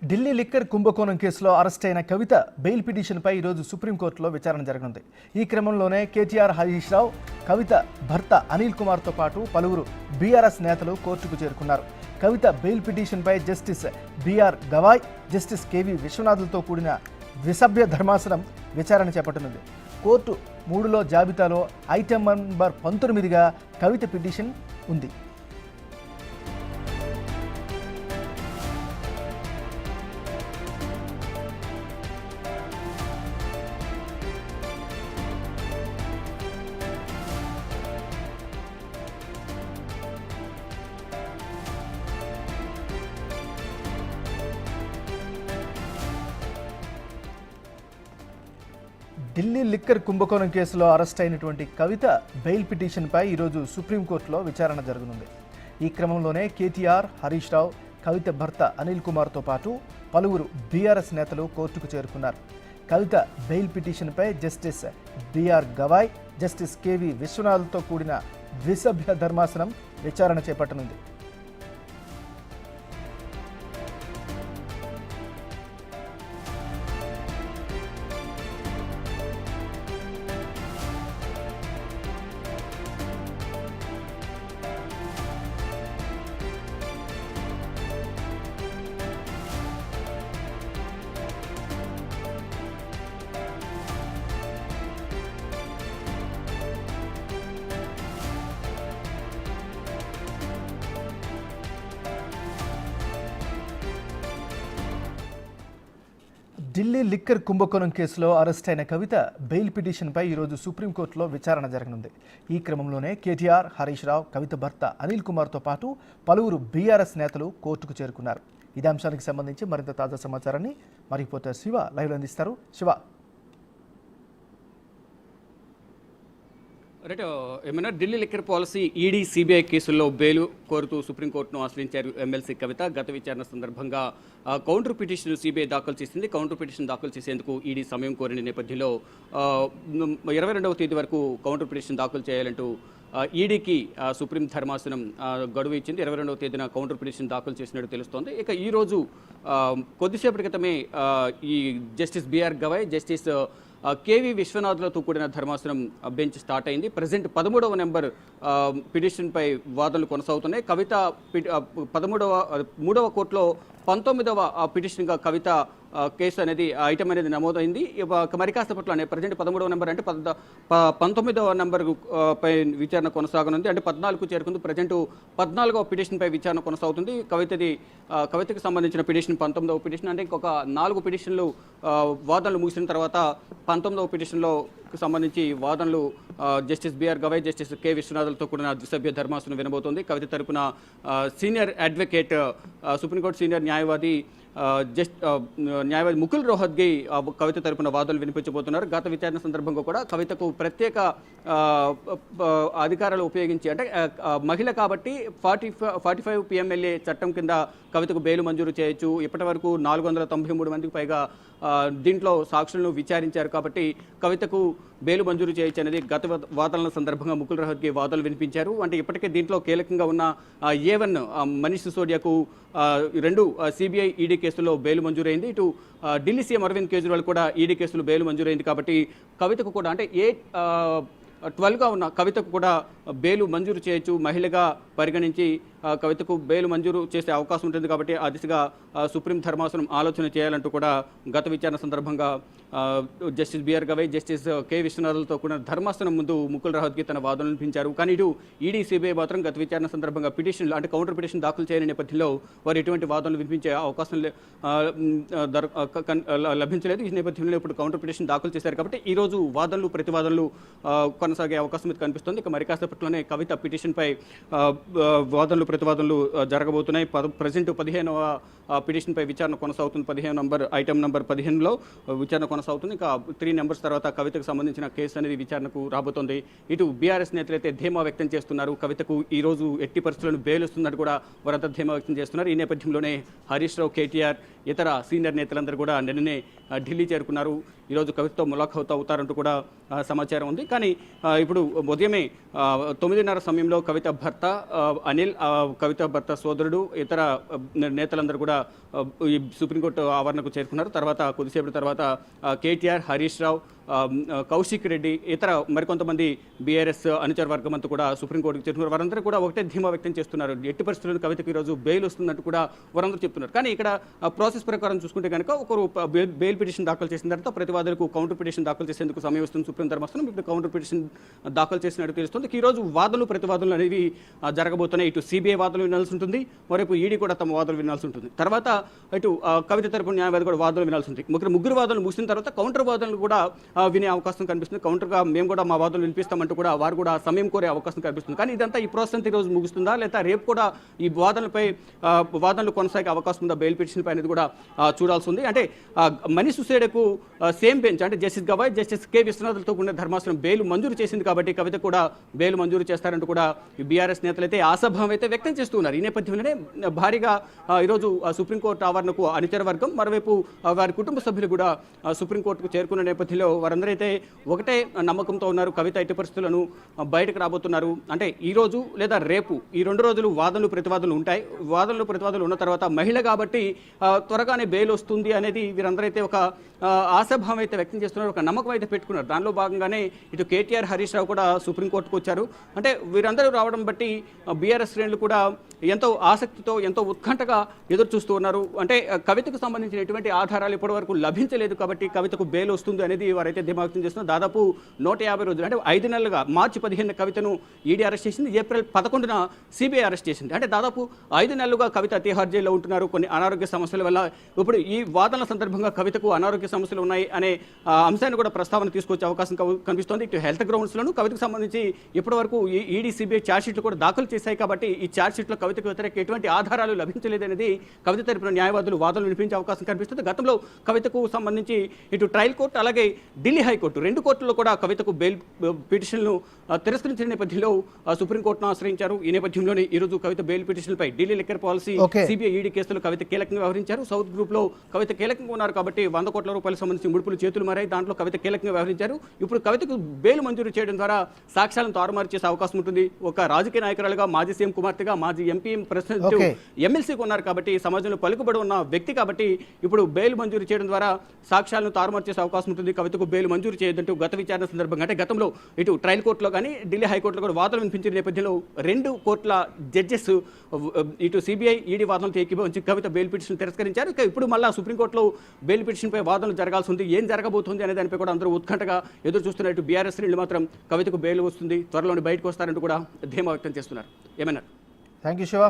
Delhi liquor కుంభకోణం కేసులో arrest అయిన కవిత బెయిల్ పిటిషన్పై ఈరోజు సుప్రీంకోర్టులో విచారణ జరగనుంది. ఈ క్రమంలోనే కేటీఆర్, హరీష్ రావు, కవిత భర్త అనిల్ కుమార్తో పాటు పలువురు బీఆర్ఎస్ నేతలు కోర్టుకు చేరుకున్నారు. కవిత బెయిల్ పిటిషన్పై justice BR Gavai, justice KV విశ్వనాథ్లతో కూడిన ద్విసభ్య ధర్మాసనం విచారణ చేపట్టనుంది. కోర్టు 3లో జాబితాలో ఐటెం నంబర్ 19గా కవిత పిటిషన్ ఉంది. ఢిల్లీ లిక్కర్ కుంభకోణం కేసులో అరెస్ట్ అయినటువంటి కవిత బెయిల్ పిటిషన్పై ఈరోజు సుప్రీంకోర్టులో విచారణ జరగనుంది. ఈ క్రమంలోనే కేటీఆర్, హరీష్ రావు, కవిత భర్త అనిల్ కుమార్తో పాటు పలువురు బీఆర్ఎస్ నేతలు కోర్టుకు చేరుకున్నారు. కవిత బెయిల్ పిటిషన్పై justice BR Gavai, justice KV విశ్వనాథ్తో కూడిన ద్విసభ్య ధర్మాసనం విచారణ చేపట్టనుంది. ఢిల్లీ లిక్కర్ కుంభకోణం కేసులో అరెస్ట్ అయిన కవిత బెయిల్ పిటిషన్పై ఈరోజు సుప్రీంకోర్టులో విచారణ జరగనుంది. ఈ క్రమంలోనే కేటీఆర్, హరీష్ రావు, కవిత భర్త అనిల్ కుమార్తో పాటు పలువురు బీఆర్ఎస్ నేతలు కోర్టుకు చేరుకున్నారు. ఇదే అంశానికి సంబంధించి మరింత తాజా సమాచారాన్ని మా రిపోర్టర్ శివ లైవ్లో అందిస్తారు. శివ, రైట్, ఏమైనా Delhi liquor policy, ED, CBI కేసుల్లో బెయిల్ కోరుతూ సుప్రీంకోర్టును ఆశ్రయించారు ఎమ్మెల్సీ కవిత. గత విచారణ సందర్భంగా కౌంటర్ పిటిషన్ సిబిఐ దాఖలు చేసింది. కౌంటర్ పిటిషన్ దాఖలు చేసేందుకు ఈడీ సమయం కోరిన నేపథ్యంలో 22వ తేదీ వరకు కౌంటర్ పిటిషన్ దాఖలు చేయాలంటూ ఈడీకి సుప్రీం ధర్మాసనం గడువు ఇచ్చింది. 22వ తేదీన కౌంటర్ పిటిషన్ దాఖలు చేసినట్టు తెలుస్తోంది. ఇక ఈరోజు కొద్దిసేపటి క్రితమే ఈ justice BR Gavai, justice KV విశ్వనాథ్లతో కూడిన ధర్మాసనం బెంచ్ స్టార్ట్ అయింది. ప్రజెంట్ 13వ నెంబర్ పిటిషన్పై వాదనలు కొనసాగుతున్నాయి. కవిత 3వ కోర్టులో 19వ పిటిషన్గా కవిత కేసు అనేది ఐటమ్ అనేది నమోదైంది. మరి కాసేపట్లోనే ప్రజెంట్ 13వ నెంబర్ అంటే 19వ నెంబర్ పై విచారణ కొనసాగనుంది. అంటే 14కు చేరుకుంది. ప్రజెంట్ 14వ పిటిషన్పై విచారణ కొనసాగుతుంది. కవితకి సంబంధించిన పిటిషన్ 19వ పిటిషన్, అంటే ఇంకొక 4 పిటిషన్లు వాదనలు ముగిసిన తర్వాత 19వ పిటిషన్లో సంబంధించి వాదనలు justice BR Gavai, justice K విశ్వనాథ్లతో కూడిన ద్విసభ్య ధర్మాసనం వినబోతోంది. కవిత తరపున సీనియర్ అడ్వకేట్, సుప్రీంకోర్టు సీనియర్ న్యాయవాది ముకుల్ రోహత్గి కవిత తరపున వాదనలు వినిపించబోతున్నారు. గత విచారణ సందర్భంగా కూడా కవితకు ప్రత్యేక అధికారాలు ఉపయోగించి, అంటే మహిళ కాబట్టి 45 PMLA చట్టం కింద కవితకు బెయిల్ మంజూరు చేయొచ్చు. ఇప్పటి వరకు 493 మందికి పైగా దీంట్లో సాక్షులను విచారించారు కాబట్టి కవితకు బెయిల్ మంజూరు చేయొచ్చు అనేది గత వాదనల సందర్భంగా ముకుల్ రోహత్గి వాదనలు వినిపించారు. అంటే ఇప్పటికే దీంట్లో కీలకంగా ఉన్న A1 మనీష్ సిసోడియాకు 2 సిబిఐ, ఈడీ కేసులో బెయిల్ మంజూరైంది. ఇటు ఢిల్లీ సీఎం అరవింద్ కేజ్రీవాల్ కూడా ఈడీ కేసులో బెయిల్ మంజూరైంది. కాబట్టి కవితకు కూడా, అంటే 12గా ఉన్న కవితకు కూడా బెయిల్ మంజూరు చేయొచ్చు. మహిళగా పరిగణించి కవితకు బెయిల్ మంజూరు చేసే అవకాశం ఉంటుంది. కాబట్టి ఆ దిశగా సుప్రీం ధర్మాసనం ఆలోచన చేయాలంటూ కూడా గత విచారణ సందర్భంగా justice BR Gavai, justice K విశ్వనాథ్లతో కూడా ధర్మాసనం ముందు ముకుల్ రోహత్గి తన వాదనలు వినిపించారు. కానీ ఇటు ఈడీ, సిబిఐ మాత్రం గత విచారణ సందర్భంగా పిటిషన్, అంటే కౌంటర్ పిటిషన్ దాఖలు చేయని నేపథ్యంలో వారు ఎటువంటి వాదనలు వినిపించే అవకాశం లభించలేదు. ఈ నేపథ్యంలో ఇప్పుడు కౌంటర్ పిటిషన్ దాఖలు చేశారు. కాబట్టి ఈరోజు వాదనలు, ప్రతివాదనలు కొనసాగే అవకాశం అయితే కనిపిస్తుంది. ఇక మరి కాసేపట్లోనే కవిత పిటిషన్పై వాదనలు, ప్రతివాదనలు జరగబోతున్నాయి. ప్రజెంట్ 15వ పిటిషన్పై విచారణ కొనసాగుతుంది. 15 నంబర్ ఐటమ్ నంబర్ 15లో విచారణ కొనసాగుతుంది. ఇంకా 3 నెంబర్స్ తర్వాత కవితకు సంబంధించిన కేసు అనేది విచారణకు రాబోతోంది. ఇటు బీఆర్ఎస్ నేతలైతే ధీమా వ్యక్తం చేస్తున్నారు. కవితకు ఈ రోజు ఎట్టి పరిస్థితులను బెయిల్ వస్తుందని కూడా వారంతా ధీమా వ్యక్తం చేస్తున్నారు. ఈ నేపథ్యంలోనే హరీష్ రావు, కేటీఆర్ ఇతర సీనియర్ నేతలందరూ కూడా నిన్ననే ఢిల్లీ చేరుకున్నారు. ఈరోజు కవితతో ములాఖాత్ అవుతారంటూ కూడా సమాచారం ఉంది. కానీ ఇప్పుడు ఉదయమే 9:30 సమయంలో కవిత భర్త అనిల్, కవిత భర్త సోదరుడు, ఇతర నేతలందరూ కూడా ఈ సుప్రీంకోర్టు ఆవరణకు చేరుకున్నారు. తర్వాత కొద్దిసేపటి తర్వాత కేటీఆర్, హరీష్ రావు, కౌశిక్ రెడ్డి, ఇతర మరికొంతమంది బీఆర్ఎస్ అనుచర వర్గం అంతా కూడా సుప్రీంకోర్టుకు చేరుకున్నారు. వారందరూ కూడా ఒకటే ధీమా వ్యక్తం చేస్తున్నారు. ఎట్టి పరిస్థితుల్లో కవితకు ఈరోజు బెయిల్ వస్తున్నట్టు కూడా వారందరూ చెప్తున్నారు. కానీ ఇక్కడ ప్రాసెస్ ప్రకారం చూసుకుంటే కనుక ఒకరు బెయిల్ పిటిషన్ దాఖలు చేసిన తర్వాత ప్రతివాదులకు కౌంటర్ పిటిషన్ దాఖలు చేసేందుకు సమయం వస్తుంది సుప్రీం ధర్మాసనం. ఇప్పుడు కౌంటర్ పిటిషన్ దాఖలు చేసినట్టు తెలుస్తుంది. ఈ రోజు వాదనలు ప్రతివాదనలు అనేవి జరగబోతున్నాయి. ఇటు సిబిఐ వాదనలు వినాల్సి ఉంటుంది, మరోవైపు ఈడీ కూడా తమ వాదనలు వినాల్సి ఉంటుంది. తర్వాత ఇటు కవిత తరపున న్యాయవాది కూడా వాదనలు వినాల్సి ఉంటుంది. ముగ్గురు వాదనలు ముగిసిన తర్వాత కౌంటర్ వాదనలు కూడా వినే అవకాశం కనిపిస్తుంది. కౌంటర్గా మేము కూడా మా వాదనలు వినిపిస్తామంటూ కూడా వారు కూడా సమయం కోరే అవకాశం కనిపిస్తుంది. కానీ ఇదంతా ఈ ప్రాసెస్ అంతా ఈరోజు ముగుస్తుందా, లేదా రేపు కూడా ఈ వాదనలు కొనసాగే అవకాశం ఉందా బెయిల్ పిటిషన్ పై అనేది కూడా చూడాల్సి ఉంది. అంటే మనీష్ సిసోడియాకు సేమ్ బెంచ్ అంటే జస్టిస్ గవాయ్, జస్టిస్ కె విశ్వనాథ్లతో కూడిన ధర్మాసనం బెయిల్ మంజూరు చేసింది కాబట్టి కవిత కూడా బెయిల్ మంజూరు చేస్తారంటూ కూడా బీఆర్ఎస్ నేతలైతే ఆశాభావం అయితే వ్యక్తం చేస్తున్నారు. ఈ నేపథ్యంలోనే భారీగా ఈరోజు సుప్రీంకోర్టు ఆవరణకు అనుచర వర్గం, మరోవైపు వారి కుటుంబ సభ్యులు కూడా సుప్రీంకోర్టుకు చేరుకున్న నేపథ్యంలో వారందరూ అయితే ఒకటే నమ్మకంతో ఉన్నారు. కవిత ఎట్టి పరిస్థితులను బయటకు రాబోతున్నారు. అంటే ఈ రోజు లేదా రేపు ఈ 2 రోజులు వాదనలు ప్రతివాదనలు ఉంటాయి. వాదనలు ప్రతివాదనలు ఉన్న తర్వాత మహిళ కాబట్టి త్వరగానే బెయిల్ వస్తుంది అనేది వీరందరైతే ఒక ఆశాభావం అయితే వ్యక్తం చేస్తున్నారు, ఒక నమ్మకం అయితే పెట్టుకున్నారు. దానిలో భాగంగానే ఇటు కేటీఆర్, హరీష్ రావు కూడా సుప్రీంకోర్టుకు వచ్చారు. అంటే వీరందరూ రావడం బట్టి బీఆర్ఎస్ శ్రేణులు కూడా ఎంతో ఆసక్తితో ఎంతో ఉత్కంఠగా ఎదురు చూస్తూ ఉన్నారు. అంటే కవితకు సంబంధించిన ఎటువంటి ఆధారాలు ఇప్పటివరకు లభించలేదు కాబట్టి కవితకు బెయిల్ వస్తుంది అనేది వారైతే ధీమా వ్యక్తం చేస్తున్నారు. దాదాపు 150 రోజులు అంటే 5 నెలలుగా మార్చి 15 కవితను ఈడీ అరెస్ట్ చేసింది, ఏప్రిల్ 11న సిబిఐ అరెస్ట్ చేసింది. అంటే దాదాపు 5 నెలలుగా కవిత తిహార్ జైల్లో ఉంటున్నారు కొన్ని అనారోగ్య సమస్యల వల్ల. ఇప్పుడు ఈ వాదనల సందర్భంగా కవితకు అనారోగ్య సమస్యలు ఉన్నాయి అనే అంశాన్ని కూడా ప్రస్తావన తీసుకొచ్చే అవకాశం కనిపిస్తోంది. ఇటు హెల్త్ గ్రౌండ్స్లోనూ కవితకు సంబంధించి ఇప్పటివరకు ఈడీ, సిబిఐ ఛార్జ్షీట్లు కూడా దాఖలు చేశాయి కాబట్టి ఈ ఛార్జ్షీట్లో కవితకు వ్యతిరేక ఎటువంటి ఆధారాలు లభించలేదనేది కవిత తరపున న్యాయవాదులు వాదనలు వినిపించే అవకాశం కనిపిస్తుంది. గతంలో కవితకు సంబంధించి ఇటు ట్రయల్ కోర్టు అలాగే ఢిల్లీ హైకోర్టు 2 కోర్టుల్లో కూడా కవితకు బెయిల్ పిటిషన్లు తిరస్కరించిన నేపథ్యంలో సుప్రీంకోర్టును ఆశ్రయించారు. ఈ నేపథ్యంలోనే ఈరోజు కవిత బెయిల్ పిటిషన్లపై Delhi liquor policy, CBI, ED కేసులు కవిత కీలకంగా వ్యవహరించారు. సౌత్ గ్రూప్ లో కవిత కీలకంగా ఉన్నారు కాబట్టి 100 కోట్ల రూపాయలకు సంబంధించి ముడుపులు చేతులు మారాయి. దాంట్లో కవిత కీలకంగా వ్యవహరించారు. ఇప్పుడు కవితకు బెయిల్ మంజూరు చేయడం ద్వారా సాక్ష్యాలను తారుమారు చేసే అవకాశం ఉంటుంది. ఒక రాజకీయ నాయకురాలుగా, మాజీ సీఎం కుమార్తెగా, మాజీ ఎంపీ, ప్రెసిడెంట్, ఎమ్మెల్సీగా ఉన్నారు కాబట్టి సమాజంలో పలుకుబడి ఉన్న వ్యక్తి కాబట్టి ఇప్పుడు బెయిల్ మంజూరు చేయడం ద్వారా సాక్ష్యాలను తారుమారు చేసే అవకాశం ఉంటుంది. కవితకు బెయిల్ మంజూరు చేయదంటూ గత విచారణ సందర్భంగా అంటే గతంలో ఇటు ట్రయల్ కోర్టులో కానీ ఢిల్లీ హైకోర్టులో కూడా వాదనలు వినిపించిన నేపథ్యంలో 2 కోర్టుల జడ్జెస్ ఇటు సిబిఐ, ఈడీ వాదనలతో ఏకీభవించి కవిత బెయిల్ పిటిషన్ తిరస్కరించారు. ఇక ఇప్పుడు మళ్ళా సుప్రీంకోర్టులో బెయిల్ పిటిషన్పై వాదనలు జరగాల్సి ఉంది. ఏం జరగబోతుంది అనే దానిపై కూడా అందరూ ఉత్కంఠగా ఎదురు చూస్తున్నట్టు బీఆర్ఎస్ శ్రేణులు మాత్రం కవితకు బెయిల్ వస్తుంది, త్వరలోనే బయటకు వస్తారంటూ కూడా ధీమా వ్యక్తం చేస్తున్నారు. ఏమన్నారు? Thank you Shiva.